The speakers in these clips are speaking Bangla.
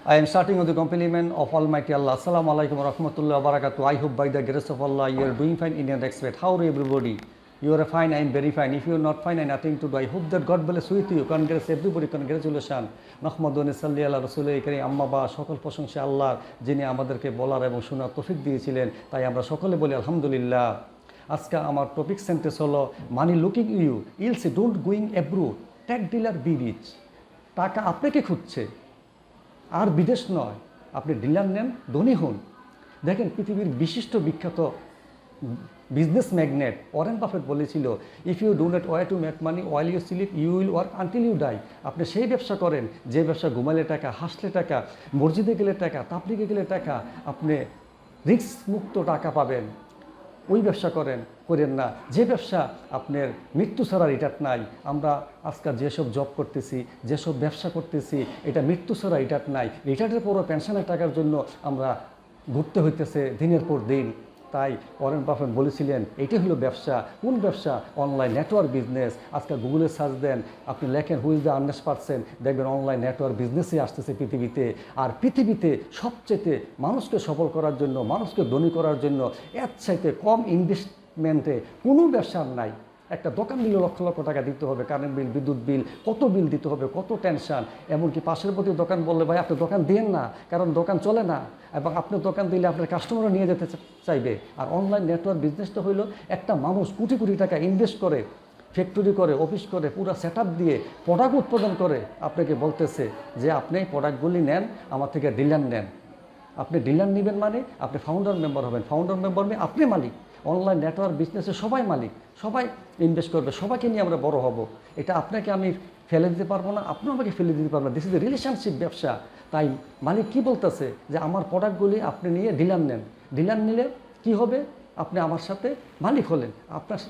I am starting with the compliment of Almighty Allah. Assalamu alaikum wa rahmatullahi wa barakatuh. I hope by the grace of Allah you are doing fine in your respect. How are everybody? You are fine, I am very fine. If you are not fine, I have nothing to do. I hope that God bless with you. Congrats everybody, congratulations. Nahmadun salli ala rasulil karim amma ba সকল প্রশংসা আল্লাহর যিনি আমাদেরকে বলার এবং শোনার তৌফিক দিয়েছিলেন তাই আমরা সকলে বলি আলহামদুলিল্লাহ। আজকে আমার টপিক সেন্টেন্স হলো money looking you else don't going abroad take dealer be rich. টাকা আপনাকে খুঁজছে আর বিদেশ নয়, আপনি ডিলার নেন, ধনী হন। দেখেন পৃথিবীর বিশিষ্ট বিখ্যাত বিজনেস ম্যাগনেট ওয়ারেন বাফেট বলেছিল, if you do not way to make money while you sleep you will work until you die. আপনি সেই ব্যবসা করেন যে ব্যবসা ঘুমালে টাকা, হাসলে টাকা, মসজিদে গেলে টাকা, তাবলিগে গেলে টাকা, আপনি রিস্ক মুক্ত টাকা পাবেন। ওই ব্যবসা করেন না যে ব্যবসা আপনার মৃত্যু ছাড়া রিটার্ন নাই। আমরা আজকাল যেসব জব করতেছি, যেসব ব্যবসা করতেছি, এটা মৃত্যু ছাড়া রিটার্ন নাই। রিটার্নের পরও পেনশনের টাকার জন্য আমরা ঘুরতে হইতেছে দিনের পর দিন। তাই ওয়ারেন বাফেট বলেছিলেন এটি হলো ব্যবসা। কোন ব্যবসা? Online network business. আজকাল গুগলে সার্চ দেন, আপনি লেখেন who is the earnest person, দেখবেন অনলাইন নেটওয়ার্ক বিজনেসই আসতেছে পৃথিবীতে। আর পৃথিবীতে সবচেয়ে মানুষকে সফল করার জন্য, মানুষকে ধনী করার জন্য এর চাইতে কম ইনভেস্টমেন্টে কোনো ব্যবসার নাই। একটা দোকান দিলে লক্ষ লক্ষ টাকা দিতে হবে, কারেন্ট বিল, বিদ্যুৎ বিল, কত বিল দিতে হবে, কত টেনশন। এমনকি পাশের প্রতি দোকান বললে ভাই আপনি দোকান দেন না, কারণ দোকান চলে না, এবং আপনি দোকান দিলে আপনার কাস্টমারও নিয়ে যেতে চাইবে। আর অনলাইন নেটওয়ার্ক বিজনেসটা হইলো একটা মানুষ কোটি কোটি টাকা ইনভেস্ট করে, ফ্যাক্টরি করে, অফিস করে, পুরো সেট আপ দিয়ে প্রোডাক্ট উৎপাদন করে আপনাকে বলতেছে যে আপনি এই প্রোডাক্টগুলি নেন, আমার থেকে ডিলার নেন। আপনি ডিলার নেবেন মানে আপনি ফাউন্ডার মেম্বার হবেন। ফাউন্ডার মেম্বার মানে আপনি মালিক। অনলাইন নেটওয়ার্ক বিজনেসে সবাই মালিক, সবাই ইনভেস্ট করবে, সবাইকে নিয়ে আমরা বড় হব। এটা আপনাকে আমি ফেলে দিতে পারবো না, আপনিও আমাকে ফেলে দিতে পারবেন না। দিস ইজ এ রিলেশনশিপ ব্যবসা। তাই মালিক কি বলতেছে যে আমার প্রোডাক্টগুলি আপনি নিয়ে ডিলার নেন। ডিলার নিলে কি হবে? আপনি আমার সাথে মালিক হলেন,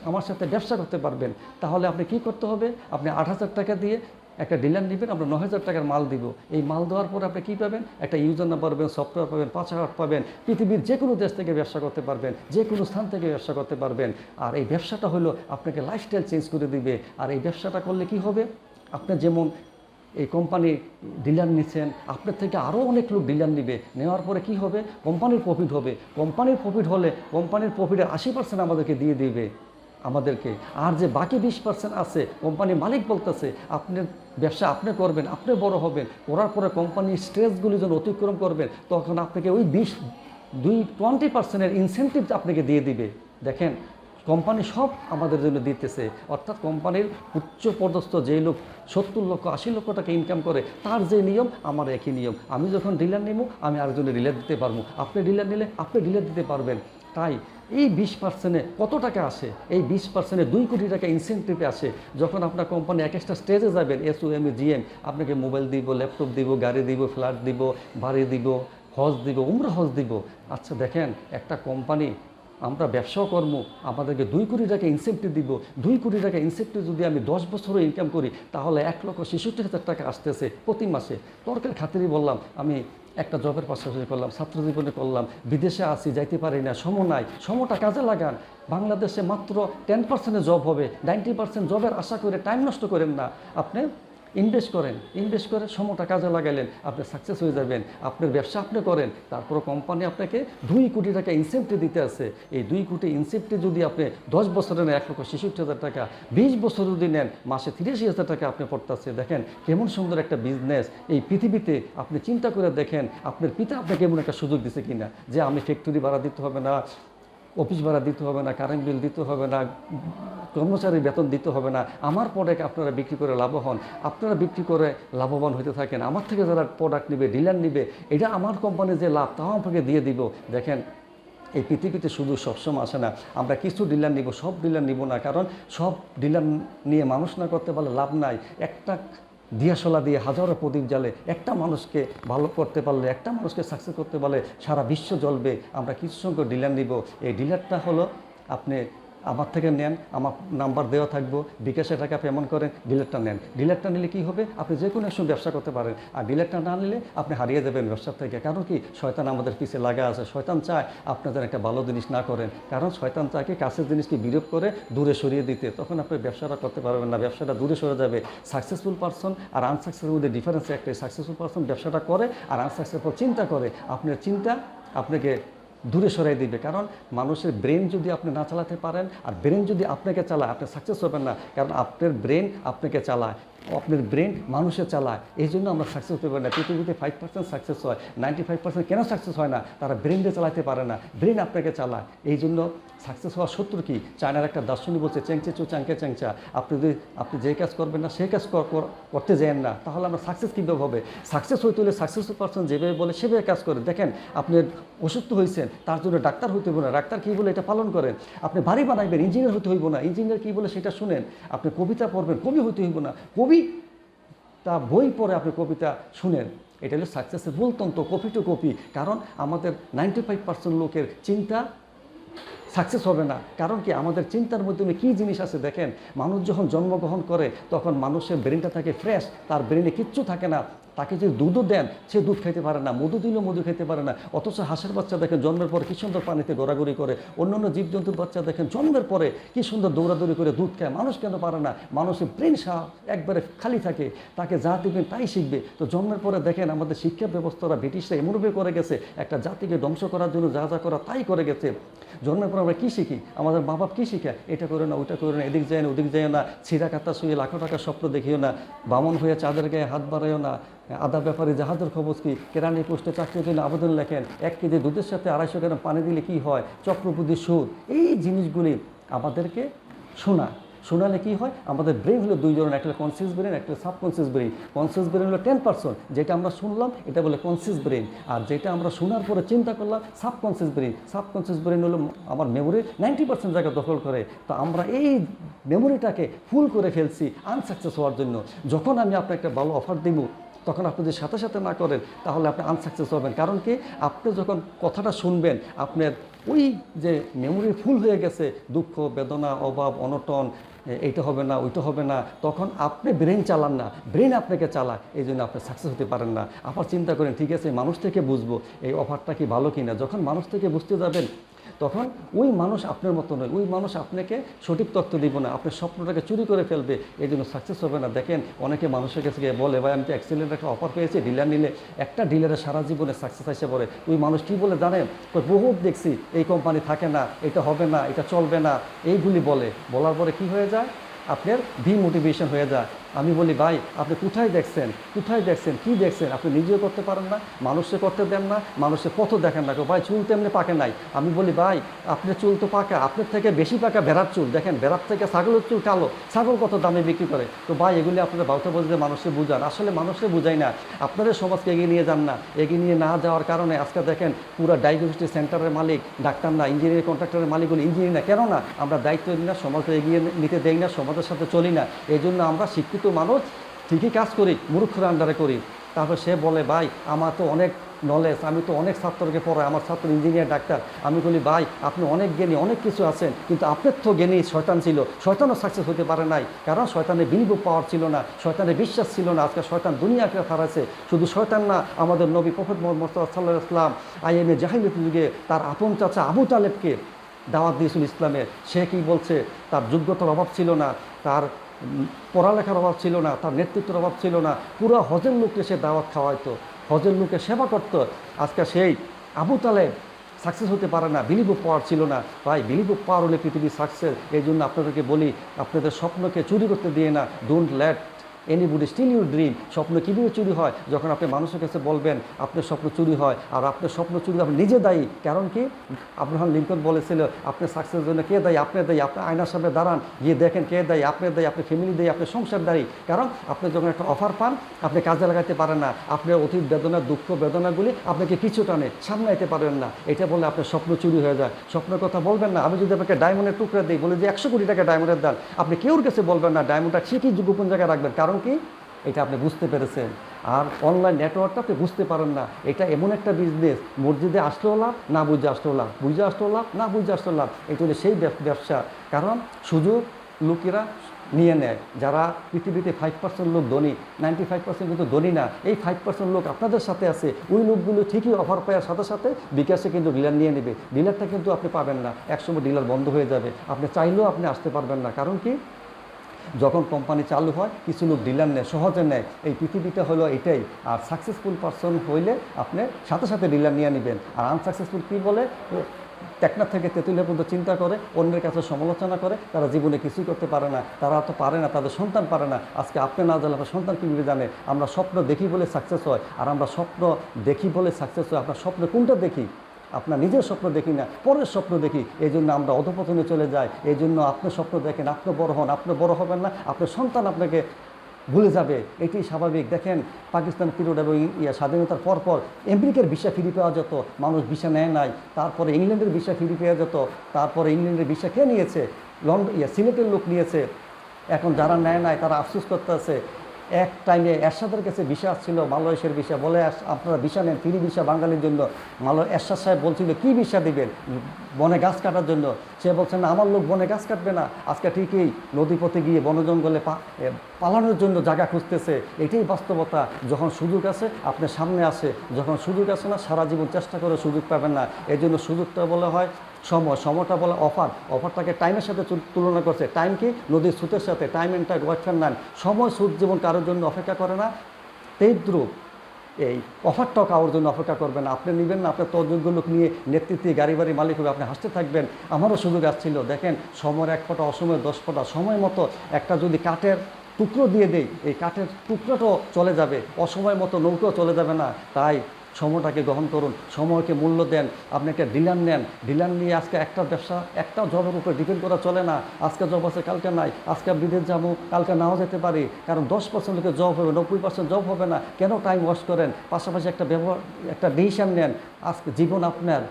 আমার সাথে ব্যবসা করতে পারবেন। তাহলে আপনি কি করতে হবে? আপনি 8,000 টাকা দিয়ে একটা ডিলার নেবেন, আমরা 9,000 টাকার মাল দিব। এই মাল দেওয়ার পরে আপনি কী পাবেন? একটা ইউজার নাম্বার পাবেন, সফটওয়্যার পাবেন, 5,000 পাবেন। পৃথিবীর যে কোনো দেশ থেকে ব্যবসা করতে পারবেন, যে কোনো স্থান থেকে ব্যবসা করতে পারবেন। আর এই ব্যবসাটা হলো আপনাকে লাইফস্টাইল চেঞ্জ করে দিবে। আর এই ব্যবসাটা করলে কি হবে? আপনার যেমন এই কোম্পানি ডিলার নিচ্ছেন, আপনার থেকে আরও অনেক লোক ডিলার নেবে। নেওয়ার পরে কি হবে? কোম্পানির প্রফিট হবে। কোম্পানির প্রফিট হলে কোম্পানির প্রফিটের 80% আমাদেরকে দিয়ে দিবে আমাদেরকে। আর যে বাকি 20% আছে, কোম্পানির মালিক বলতেছে আপনার ব্যবসা আপনি করবেন, আপনি বড় হবেন। করার পরে কোম্পানির স্ট্রেসগুলি যখন অতিক্রম করবেন তখন আপনাকে ওই 20% ইনসেন্টিভ আপনাকে দিয়ে দিবে। দেখেন কোম্পানি সব আমাদের জন্য দিতেছে। অর্থাৎ কোম্পানির উচ্চ পদস্থ যেই লোক 70 লক্ষ 80 লক্ষ টাকা ইনকাম করে, তার যে নিয়ম আমার একই নিয়ম। আমি যখন ডিলার নেব আমি আরেকজনের ডিলার দিতে পারবো, আপনি ডিলার নিলে আপনি ডিলার দিতে পারবেন। তাই এই 20%-এ কত টাকা আসে? এই 20%-এ 2 কোটি টাকা ইনসেন্টিভে আসে। যখন আপনার কোম্পানি এক একটা স্টেজে যাবেন, SOME GM, আপনাকে মোবাইল দিব, ল্যাপটপ দিব, গাড়ি দিব, ফ্ল্যাট দিব, বাড়ি দিব, হজ দিব, উমরা হজ দিব। আচ্ছা দেখেন একটা কোম্পানি, আমরা ব্যবসাও কর্ম, আমাদেরকে 2 কোটি টাকা ইনসেন্টিভ দিব। 2 কোটি টাকা ইনসেন্টিভ যদি আমি 10 বছরও ইনকাম করি তাহলে 1,66,000 টাকা আসতেছে প্রতি মাসে। তর্কের খাতিরই বললাম আমি একটা জবের পাশাপাশি করলাম, ছাত্র জীবনে করলাম, বিদেশে আসি, যাইতে পারি না, সময় নাই। সময়টা কাজে লাগান। বাংলাদেশে মাত্র 10% জব হবে, 90% জবের আশা করে টাইম নষ্ট করেন না। আপনি ইনভেস্ট করেন, ইনভেস্ট করে সময়টা কাজে লাগাইলেন, আপনি সাকসেস হয়ে যাবেন। আপনার ব্যবসা আপনি করেন, তারপর কোম্পানি আপনাকে 2 কোটি টাকা ইনসেন্টিভ দিতে আছে। এই 2 কোটি ইনসেন্টিভ যদি আপনি 10 বছরে নেন 1,66,000 টাকা, 20 বছর যদি নেন মাসে 83,000 টাকা আপনি পড়তেছে। দেখেন কেমন সুন্দর একটা বিজনেস এই পৃথিবীতে। আপনি চিন্তা করে দেখেন আপনার পিতা আপনাকে এমন একটা সুযোগ দিছে কিনা যে আমি ফ্যাক্টরি ভাড়া দিতে হবে না, অফিস ভাড়া দিতে হবে না, কারেন্ট বিল দিতে হবে না, কর্মচারীর বেতন দিতে হবে না। আমার প্রোডাক্ট আপনারা বিক্রি করে লাভ হন, আপনারা বিক্রি করে লাভবান হতে থাকেন। আমার থেকে যারা প্রোডাক্ট নেবে, ডিলার নেবে, এটা আমার কোম্পানির যে লাভ তাও আপনাকে দিয়ে দিব। দেখেন এই পৃথিবীতে শুধু সবসময় আসে না, আমরা কিছু ডিলার নিব, সব ডিলার নিব না। কারণ সব ডিলার নিয়ে মানুষ না করতে পারলে লাভ নাই। একটা দিয়াশলা দিয়ে হাজারো প্রদীপ জ্বালে, একটা মানুষকে ভালো করতে পারলে, একটা মানুষকে সাকসেস করতে পারলে সারা বিশ্ব জ্বলবে। আমরা কিছু সংখ্যক ডিলার নিব। এই ডিলারটা হলো আপনি আমার থেকে নেন, আমার নাম্বার দেওয়া থাকবো, বিকাশে টাকা পেমেন্ট করেন, ডিলেটটা নেন। ডিলেটটা নিলে কি হবে, আপনি যে কোনো একসময় ব্যবসা করতে পারেন। আর ডিলেটটা না নিলে আপনি হারিয়ে যাবেন ব্যবসার থেকে। কারণ কি, শয়তান আমাদের পিছিয়ে লাগা আছে। শয়তান চায় আপনাদের একটা ভালো জিনিস না করেন, কারণ শয়তান চায় কি কাছের জিনিসকে বিরোধ করে দূরে সরিয়ে দিতে। তখন আপনি ব্যবসাটা করতে পারবেন না, ব্যবসাটা দূরে সরে যাবে। সাকসেসফুল পারসন আর আনসাকসেসফুল মধ্যে ডিফারেন্স একটাই, সাকসেসফুল পারসন ব্যবসাটা করে আর আনসাকসেসফুল চিন্তা করে। আপনার চিন্তা আপনাকে দূরে সরাই দিবে। কারণ মানুষের ব্রেন যদি আপনি না চালাতে পারেন আর ব্রেন যদি আপনাকে চালায়, আপনি সাকসেস হবেন না। কারণ আপনার ব্রেন আপনাকে চালায়, আপনার ব্রেন মানুষের চালায়। এই জন্য আমরা সাকসেস হতে পারি না। পৃথিবীতে 5% সাকসেস হয়, 95% কেন সাকসেস হয় না? তারা ব্রেনকে চালাতে পারে না, ব্রেন আপনাকে চালায়। এই জন্য সাকসেস হওয়ার শত্রু কি? চায়নার একটা দার্শনিক বলছে, চেংচে চু চাংকে চেংচা। আপনি যে কাজ করবেন না সেই কাজ করতে যান না, তাহলে আমরা সাকসেস কীভাবে হবে? সাকসেস হইতে হলে সাকসেসফুল পারসন যেভাবে বলে সেভাবে কাজ করে। দেখেন, আপনি অসুস্থ হয়েছেন, তার জন্য ডাক্তার হইতে হইব না, ডাক্তার কী বলে এটা পালন করেন। আপনি বাড়ি বানাইবেন, ইঞ্জিনিয়ার হতে হইব না, ইঞ্জিনিয়ার কী বলে সেটা শুনেন। আপনি কবিতা পড়বেন, কবি হইতে হইব না, কবি তা বই পড়ে আপনি কবিতা শুনেন। এটা হলো সাকসেসের মূল তন্ত্র, কপি টু কপি। কারণ আমাদের 95% লোকের চিন্তা সাকসেস হবে না। কারণ কি, আমাদের চিন্তার মাধ্যমে কী জিনিস আছে দেখেন। মানুষ যখন জন্মগ্রহণ করে তখন মানুষের ব্রেনটা থাকে ফ্রেশ, তার ব্রেনে কিচ্ছু থাকে না। তাকে যদি দুধও দেন, সে দুধ খেতে পারে না, মধু দিলেও মধু খেতে পারে না। অথচ হাঁসের বাচ্চা দেখেন জন্মের পরে কী সুন্দর পানিতে ঘোরাঘুরি করে, অন্যান্য জীবজন্তুর বাচ্চা দেখেন জন্মের পরে কী সুন্দর দৌড়াদৌড়ি করে দুধ খায়। মানুষ কেন পারে না? মানুষের ব্রেন একবারে খালি থাকে, তাকে যা দিবেন তাই শিখবে। তো জন্মের পরে দেখেন আমাদের শিক্ষা ব্যবস্থারা ব্রিটিশরা এমনভাবে করে গেছে, একটা জাতিকে ধ্বংস করার জন্য যা যা করা তাই করে গেছে। জন্মের পর আমরা কী শিখি? আমাদের মা বাপ কী শিখায়? এটা করে না, ওইটা করে না, এদিক যায় না, ওদিক যায় না, ছিঁড়া কাতা শুয়ে লাখো টাকার স্বপ্ন দেখিও না, বামন হয়ে চাঁদের গায়ে হাত বাড়াইও না, আদা ব্যাপারে জাহাজের খবর কি, কেরানি পোস্টে চাকরির জন্য আবেদন লেখেন, 1 কেজি দুধের সাথে 250 গ্রাম পানি দিলে কি হয়, চক্রবৃদ্ধি সুদ। এই জিনিসগুলি আমাদেরকে শোনালে কি হয়, আমাদের ব্রেন হলো 2 ধরনের, একটা কনসিয়াস ব্রেন, একটা সাবকনসিয়াস ব্রেন। কনসিয়াস ব্রেন হলো 10%, যেটা আমরা শুনলাম এটা বলে কনসিয়াস ব্রেন। আর যেটা আমরা শোনার পরে চিন্তা করলাম সাবকনসিয়াস ব্রেন। সাবকনসিয়াস ব্রেন হলো আমার মেমোরি 90% জায়গা দখল করে। তো আমরা এই মেমোরিটাকে ফুল করে ফেলছি আনসাকসেস হওয়ার জন্য। যখন আমি আপনাকে একটা ভালো অফার দিব, তখন আপনি যদি সাথে সাথে না করেন তাহলে আপনি আনসাকসেস হবেন। কারণ কি, আপনি যখন কথাটা শুনবেন আপনার ওই যে মেমোরি ফুল হয়ে গেছে, দুঃখ বেদনা অভাব অনটন, এইটা হবে না ওইটা হবে না, তখন আপনি ব্রেন চালান না, ব্রেন আপনাকে চালায়। এই জন্য আপনি সাকসেস হতে পারেন না। আবার চিন্তা করেন, ঠিক আছে মানুষ থেকে বুঝবো এই অফারটা কি ভালো কিনা। যখন মানুষ থেকে বুঝতে যাবেন তখন ওই মানুষ আপনার মতো নয়, ওই মানুষ আপনাকে সঠিক তথ্য দিব না, আপনার স্বপ্নটাকে চুরি করে ফেলবে। এই জন্য সাকসেস হবে না। দেখেন, অনেকে মানুষের কাছে গিয়ে বলে, ভাই আমি তো অ্যাক্সিডেন্ট একটা অফার পেয়েছি, ডিলার নিলে। একটা ডিলারের সারা জীবনে সাকসেস এসে পড়ে। ওই মানুষ কী বলে জানেন? বহুত দেখছি এই কোম্পানি থাকে না, এটা হবে না, এটা চলবে না, এইগুলি বলার পরে কি হয়ে যায়, আপনার ডিমোটিভেশন হয়ে যায়। আমি বলি, ভাই আপনি কোথায় দেখছেন, কি দেখছেন? আপনি নিজেও করতে পারেন না, মানুষকে করতে দেন না, মানুষের পথ দেখেন না। ভাই চুল তো এমনি পাকে নাই। আমি বলি, ভাই আপনার চুল তো পাকা, আপনার থেকে বেশি পাকা ভেড়ার চুল। দেখেন, ভেড়ার থেকে ছাগলের চুল কালো, ছাগল কত দামে বিক্রি করে। তো ভাই এগুলি আপনারা বাউতা বলতে মানুষকে বুঝান, আসলে মানুষকে বুঝাই না। আপনাদের সমাজকে এগিয়ে নিয়ে যান না। এগিয়ে নিয়ে না যাওয়ার কারণে আজকে দেখেন পুরো ডায়াগনস্টিক সেন্টারের মালিক ডাক্তার না, ইঞ্জিনিয়ারিং কন্ট্রাক্টরের মালিকগুলো ইঞ্জিনিয়ার না। কেন না? আমরা দায়িত্ব নিই না, সমাজকে এগিয়ে নিতে দেই না, সমাজের সাথে চলি না। এই জন্য আমরা শিক্ষিত মানুষ ঠিকই কাজ করি, মূর্খের আন্ডারে করি। তারপর সে বলে, ভাই আমার তো অনেক নলেজ, আমি তো অনেক ছাত্রকে পড়াই, আমার ছাত্র ইঞ্জিনিয়ার ডাক্তার। আমি বলি, ভাই আপনি অনেক জ্ঞানী, অনেক কিছু আছেন, কিন্তু আপনার তো জ্ঞানী শয়তান ছিল, শয়তানও সাকসেস হতে পারে নাই। কারণ শয়তানের বিলিভ পাওয়ার ছিল না, শয়তানের বিশ্বাস ছিল না। আজকে শয়তান দুনিয়াকে হারাছে। শুধু শয়তান না, আমাদের নবী প্রফেট মুহাম্মদ সাল্লাল্লাহু আলাইহি ওয়াসাল্লাম আইএমএ জাহিলিয়াতের যুগে তার আপন চাচা আবু তালেবকে দাওয়াত দিয়েছিল ইসলামের। সে কি বলছে? তার যোগ্যতার অভাব ছিল না, তার পড়ালেখার অভাব ছিল না, তার নেতৃত্বের অভাব ছিল না। পুরো হজের লোককে সে দাওয়াত খাওয়াইতো, হজের লোককে সেবা করতো। আজকে সেই আবু তালেব সাকসেস হতে পারে না, বিলিভ অফ পাওয়ার ছিল না। ভাই বিলিভ অফ পাওয়ার হলে পৃথিবীর সাকসেস। এই জন্য আপনাদেরকে বলি, আপনাদের স্বপ্নকে চুরি করতে দিয়ে না। Don't let anybody steal your dream. স্বপ্ন কীভাবে চুরি হয়? যখন আপনি মানুষের কাছে বলবেন আপনার স্বপ্ন চুরি হয়, আর আপনার স্বপ্ন চুরি আপনি নিজে দায়ী। কারণ কি, আব্রাহাম লিঙ্কন বলেছিল, আপনার সাকসেসের জন্য কে দায়ী? আপনি দায়ী। আপনি আয়নার সামনে দাঁড়ান, গিয়ে দেখেন কে দায়ী? আপনি দায়ী, আপনার ফ্যামিলি দায়ী, আপনার সংসার দায়ী। কারণ আপনি যখন একটা অফার পান, আপনি কাজে লাগাতে পারেন না, আপনার অতীত বেদনা, দুঃখ বেদনাগুলি আপনাকে কিছু টানে সামলাইতে পারেন না। এটা বলে আপনার স্বপ্ন চুরি হয়ে যায়। স্বপ্নের কথা বলবেন না। আমি যদি আপনাকে ডায়মন্ডের টুকরা দিই, বলে যে 100 কোটি টাকা ডায়মন্ডের দাম, আপনি কেউর কাছে বলবেন না। ডায়মন্ডটা ঠিকই গোপন জায়গায় রাখবেন। কারণ কি, এটা আপনি বুঝতে পেরেছেন। আর অনলাইন নেটওয়ার্কটা আপনি বুঝতে পারেন না। এটা এমন একটা বিজনেস, মসজিদে আসলেও লাভ, না বুঝে আসলেও লাভ, বুঝে আসলেও লাভ, না বুঝে আসলেও লাভ। এটা হলো সেই ব্যবসা। কারণ সুযোগ লোকেরা নিয়ে নেয়। যারা পৃথিবীতে 5% লোক ধনী, 95% কিন্তু ধনী না। এই 5% লোক আপনাদের সাথে আছে। ওই লোকগুলো ঠিকই অফার পাওয়ার সাথে সাথে বিকাশে কিন্তু ডিলার নিয়ে নেবে। ডিলারটা কিন্তু আপনি পাবেন না, একসময় ডিলার বন্ধ হয়ে যাবে। আপনি চাইলেও আপনি আসতে পারবেন না। কারণ কি, যখন কোম্পানি চালু হয় কিছু লোক ডিলার নেয়, সহজে নেয়। এই পৃথিবীটা হলো এটাই। আর সাকসেসফুল পারসন হইলে আপনি সাথে সাথে ডিলার নিয়ে নেবেন। আর আনসাকসেসফুল কী বলে, টেকনাফ থেকে তেঁতুলিয়া পর্যন্ত চিন্তা করে, অন্যের কাছে সমালোচনা করে, তারা জীবনে কিছুই করতে পারে না। তারা তো পারে না, তাদের সন্তান পারে না। আজকে আপনি না জানলে আপনার সন্তান কীভাবে জানে? আমরা স্বপ্ন দেখি বলে সাকসেস হয়, আর আমরা স্বপ্ন দেখি বলে সাকসেস হয়। আপনার স্বপ্ন কোনটা দেখি? আপনার নিজের স্বপ্ন দেখি না, পরের স্বপ্ন দেখি। এই জন্য আমরা অধপতনে চলে যাই। এই জন্য আপনি স্বপ্ন দেখেন, আপনি বড় হন, আপনি বড় হবেন না, আপনার সন্তান আপনাকে ভুলে যাবে। এটি স্বাভাবিক। দেখেন পাকিস্তান পিরিয়ড এবং স্বাধীনতার পরপর আমেরিকার ভিসা ফিরে পাওয়া যেত, মানুষ ভিসা নেয় নাই। তারপরে ইংল্যান্ডের ভিসা ফিরে পাওয়া যেত, তারপরে ইংল্যান্ডের ভিসা কে নিয়েছে? সিলেটের লোক নিয়েছে। এখন যারা নেয় নাই তারা আফসোস করতে আছে। এক টাইমে এরশাদের কাছে ভিসা আসছিল, মালয়েশিয়ার ভিসা, বলে আপনারা ভিসা নেন, ফ্রি ভিসা বাঙালির জন্য। এরশাদ সাহেব বলছিল কী ভিসা দিবেন? বনে গাছ কাটার জন্য। সে বলছেন না, আমার লোক বনে গাছ কাটবে না। আজকে ঠিকই নদীপথে গিয়ে বন জঙ্গলে পালানোর জন্য জায়গা খুঁজতেছে। এটাই বাস্তবতা। যখন সুযোগ আছে আপনার সামনে আসে, যখন সুযোগ আসে না, সারা জীবন চেষ্টা করে সুযোগ পাবেন না। এই জন্য সুযোগটা বলা হয় সময়, সময়টা বলে অফার। অফারটাকে টাইমের সাথে তুলনা করছে। টাইম কি? নদীর স্রোতের সাথে। Time and time wait for none. সময় সুদ যেমন কারোর জন্য অপেক্ষা করে না, তেদ্রুপ এই অফারটাও কারোর জন্য অপেক্ষা করবেন না। আপনি নেবেন না, আপনার তযোগ্য লোক নিয়ে নেতৃত্বে গাড়ি বাড়ি মালিক হবে, আপনি হাসতে থাকবেন। আমারও সুযোগ আসছিল। দেখেন সময়ের 1 ফোঁটা, অসময়ে 10 ফোঁটা। সময় মতো একটা যদি কাঠের টুকরো দিয়ে দেই, এই কাঠের টুকরোটাও চলে যাবে, অসময় মতো নৌকাও চলে যাবে না। তাই সময়টাকে গ্রহণ করুন, সময়কে মূল্য দেন। আপনি একটা ডিলার নেন, ডিলার নিয়ে আজকে একটা ব্যবসা, একটা জবের উপরে ডিপেন্ড করা চলে না। আজকে জব আছে, কালকে নাই। আজকে বিদেশ যাবো, কালকে নাও যেতে পারি। কারণ 10% লোকের জব হবে, 90% জব হবে না। কেন টাইম ওয়েস্ট করেন? পাশাপাশি একটা ডিসিশন নেন। আজকে জীবন আপনার,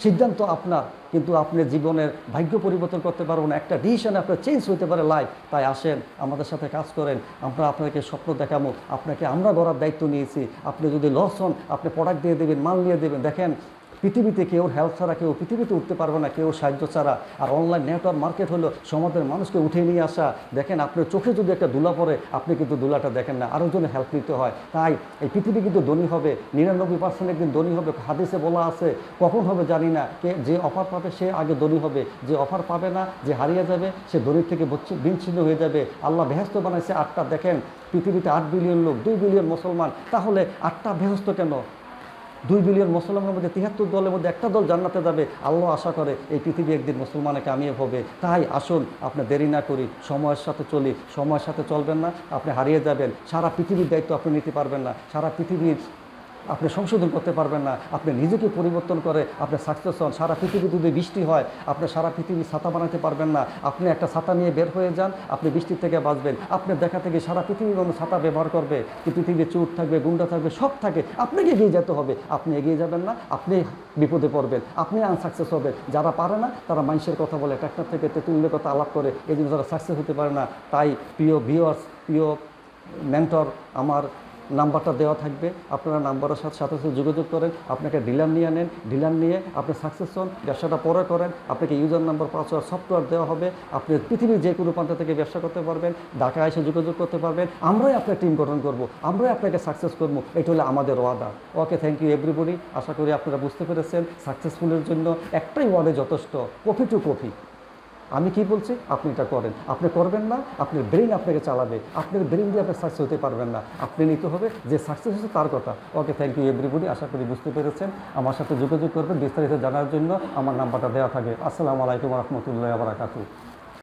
সিদ্ধান্ত আপনার, কিন্তু আপনি জীবনের ভাগ্য পরিবর্তন করতে পারবেন না। একটা ডিসিশনে আপনার চেঞ্জ হতে পারে লাইফ। তাই আসেন, আমাদের সাথে কাজ করেন। আমরা আপনাকে স্বপ্ন দেখাবো, আপনাকে আমরা গড়ার দায়িত্ব নিয়েছি। আপনি যদি লস হন, আপনি প্রোডাক্ট দিয়ে দেবেন, মাল দিয়ে দেবেন। দেখেন পৃথিবীতে কেউ হেল্প ছাড়া কেউ পৃথিবীতে উঠতে পারবে না, কেউ সাহায্য ছাড়া। আর অনলাইন নেটওয়ার্ক মার্কেট হলো সমাজের মানুষকে উঠে নিয়ে আসা। দেখেন আপনার চোখে যদি একটা দুলা পড়ে, আপনি কিন্তু দুলাটা দেখেন না, আরেকজনের হেল্প নিতে হয়। তাই এই পৃথিবী কিন্তু ধনী হবে, 99% একদিন ধনী হবে। হাদিসে বলা আছে, কখন হবে জানি না। যে অফার পাবে সে আগে ধনী হবে, যে অফার পাবে না, যে হারিয়ে যাবে, সে ধনীর থেকে বিচ্ছিন্ন হয়ে যাবে। আল্লাহ বেহেশত বানাইছে 8টা। দেখেন পৃথিবীতে 8 বিলিয়ন লোক, 2 বিলিয়ন মুসলমান। তাহলে 8টা বেহেশত কেন? 2 বিলিয়ন মুসলমানের মধ্যে 73 দলের মধ্যে একটা দল জান্নাতে যাবে। আল্লাহ আশা করে এই পৃথিবী একদিন মুসলমানে কামিয়াব হবে। তাই আসুন, আপনি দেরি না করি, সময়ের সাথে চলি। সময়ের সাথে চলবেন না, আপনি হারিয়ে যাবেন। সারা পৃথিবীর দায়িত্ব আপনি নিতে পারবেন না, সারা পৃথিবীর আপনি সংশোধন করতে পারবেন না। আপনি নিজেকে পরিবর্তন করে আপনি সাকসেস হন। সারা পৃথিবী যদি বৃষ্টি হয়, আপনি সারা পৃথিবী ছাতা বানাতে পারবেন না। আপনি একটা ছাতা নিয়ে বের হয়ে যান, আপনি বৃষ্টির থেকে বাঁচবেন। আপনার দেখা থেকে সারা পৃথিবীর মানুষ ছাতা ব্যবহার করবে, কিন্তু পৃথিবীতে চোর থাকবে, গুন্ডা থাকবে, সব থাকে। আপনাকে এগিয়ে যেতে হবে। আপনি এগিয়ে যাবেন না, আপনি বিপদে পড়বেন, আপনি আনসাকসেস হবেন। যারা পারে না তারা মানুষের কথা বলে, ট্রাক্টর থেকে তেঁতুলের কথা আলাপ করে, এই জন্য তারা সাকসেস হতে পারে না। তাই প্রিয় ভিউয়ার্স, প্রিয় মেন্টর, আমার নাম্বারটা দেওয়া থাকবে। আপনারা নাম্বারের সাথে সাথে যোগাযোগ করেন। আপনাকে ডিলার নিয়ে নেন, ডিলার নিয়ে আপনি সাকসেস হন, ব্যবসাটা পরে করেন। আপনাকে ইউজার নাম্বার, পাসওয়ার্ড, সফটওয়্যার দেওয়া হবে। আপনি পৃথিবীর যে কোনো প্রান্ত থেকে ব্যবসা করতে পারবেন, ঢাকায় এসে যোগাযোগ করতে পারবেন। আমরাই আপনার টিম গঠন করব, আমরাই আপনাকে সাকসেস করবো। এটা হলো আমাদের ওয়াদা। ওকে, থ্যাংক ইউ এভরিবডি। আশা করি আপনারা বুঝতে পেরেছেন। সাকসেসফুলের জন্য একটাই ওয়ার্ডে যথেষ্ট, কফি টু কফি। আমি কি বলছি, আপনি এটা করেন। আপনি করবেন না, আপনার ব্রেন আপনাকে চালাবে। আপনার ব্রেন দিয়ে আপনি সাকসেস হতে পারবেন না। আপনি নিতে হবে যে সাকসেস হচ্ছে তার কথা। ওকে, থ্যাংক ইউ এভরিবডি। আশা করি বুঝতে পেরেছেন। আমার সাথে যোগাযোগ করবেন বিস্তারিত জানার জন্য। আমার নাম্বারটা দেওয়া থাকে। আসসালামু আলাইকুম রহমতুল্লাহ বারাকাতুহু।